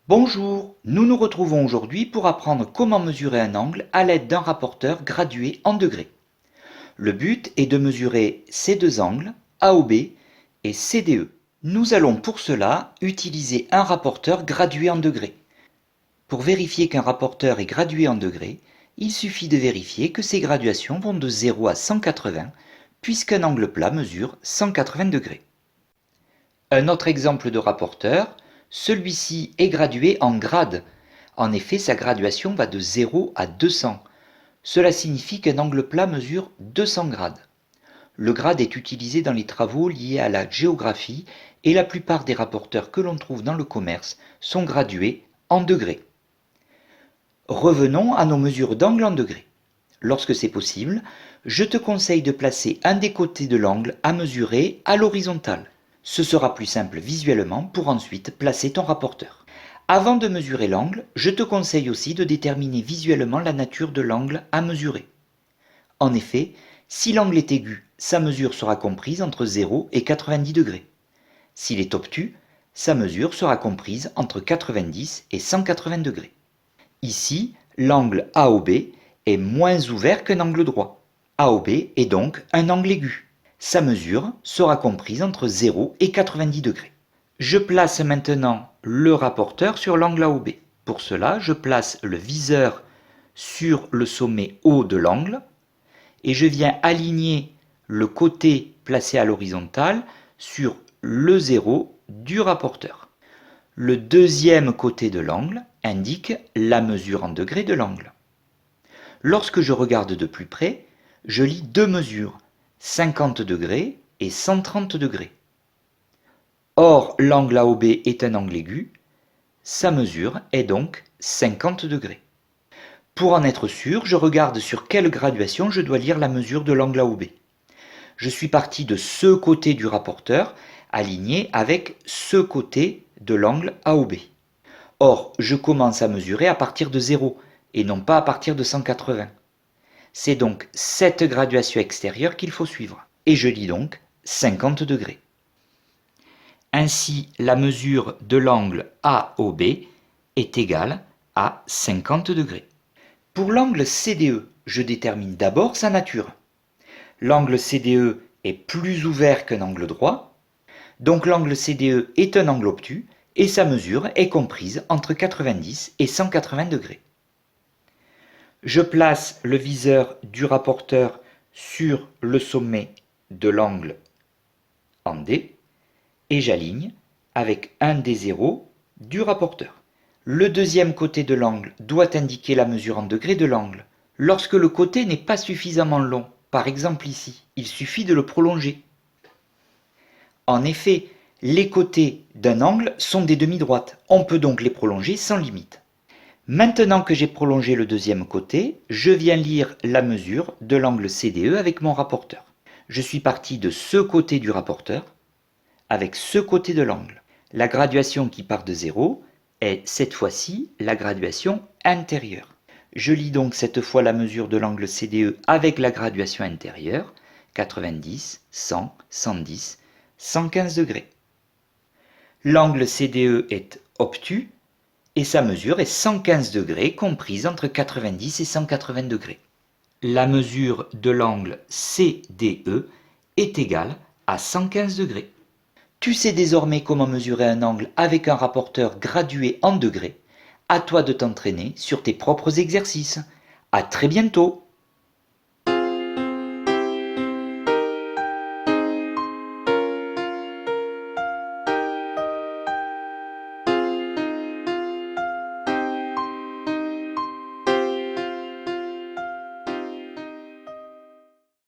Bonjour, nous nous retrouvons aujourd'hui pour apprendre comment mesurer un angle à l'aide d'un rapporteur gradué en degrés. Le but est de mesurer ces deux angles, AOB et CDE. Nous allons pour cela utiliser un rapporteur gradué en degrés. Pour vérifier qu'un rapporteur est gradué en degrés, il suffit de vérifier que ces graduations vont de 0 à 180 puisqu'un angle plat mesure 180 degrés. Un autre exemple de rapporteur, celui-ci est gradué en grade. En effet, sa graduation va de 0 à 200. Cela signifie qu'un angle plat mesure 200 grades. Le grade est utilisé dans les travaux liés à la géographie et la plupart des rapporteurs que l'on trouve dans le commerce sont gradués en degrés. Revenons à nos mesures d'angle en degrés. Lorsque c'est possible, je te conseille de placer un des côtés de l'angle à mesurer à l'horizontale. Ce sera plus simple visuellement pour ensuite placer ton rapporteur. Avant de mesurer l'angle, je te conseille aussi de déterminer visuellement la nature de l'angle à mesurer. En effet, si l'angle est aigu, sa mesure sera comprise entre 0 et 90 degrés. S'il est obtus, sa mesure sera comprise entre 90 et 180 degrés. Ici, l'angle AOB est moins ouvert qu'un angle droit. AOB est donc un angle aigu. Sa mesure sera comprise entre 0 et 90 degrés. Je place maintenant le rapporteur sur l'angle AOB. Pour cela, je place le viseur sur le sommet haut de l'angle et je viens aligner le côté placé à l'horizontale sur le 0 du rapporteur. Le deuxième côté de l'angle indique la mesure en degrés de l'angle. Lorsque je regarde de plus près, je lis deux mesures, 50 degrés et 130 degrés. Or, l'angle AOB est un angle aigu, sa mesure est donc 50 degrés. Pour en être sûr, je regarde sur quelle graduation je dois lire la mesure de l'angle AOB. Je suis parti de ce côté du rapporteur, aligné avec ce côté de l'angle AOB. Or, je commence à mesurer à partir de 0 et non pas à partir de 180. C'est donc cette graduation extérieure qu'il faut suivre. Et je lis donc 50 degrés. Ainsi, la mesure de l'angle AOB est égale à 50 degrés. Pour l'angle CDE, je détermine d'abord sa nature. L'angle CDE est plus ouvert qu'un angle droit, donc l'angle CDE est un angle obtus et sa mesure est comprise entre 90 et 180 degrés. Je place le viseur du rapporteur sur le sommet de l'angle en D et j'aligne avec un des zéros du rapporteur. Le deuxième côté de l'angle doit indiquer la mesure en degrés de l'angle. Lorsque le côté n'est pas suffisamment long, par exemple ici, il suffit de le prolonger. En effet, les côtés d'un angle sont des demi-droites. On peut donc les prolonger sans limite. Maintenant que j'ai prolongé le deuxième côté, je viens lire la mesure de l'angle CDE avec mon rapporteur. Je suis parti de ce côté du rapporteur avec ce côté de l'angle. La graduation qui part de 0 est cette fois-ci la graduation intérieure. Je lis donc cette fois la mesure de l'angle CDE avec la graduation intérieure, 90, 100, 110, 115 degrés. L'angle CDE est obtus et sa mesure est 115 degrés comprise entre 90 et 180 degrés. La mesure de l'angle CDE est égale à 115 degrés. Tu sais désormais comment mesurer un angle avec un rapporteur gradué en degrés. À toi de t'entraîner sur tes propres exercices. À très bientôt!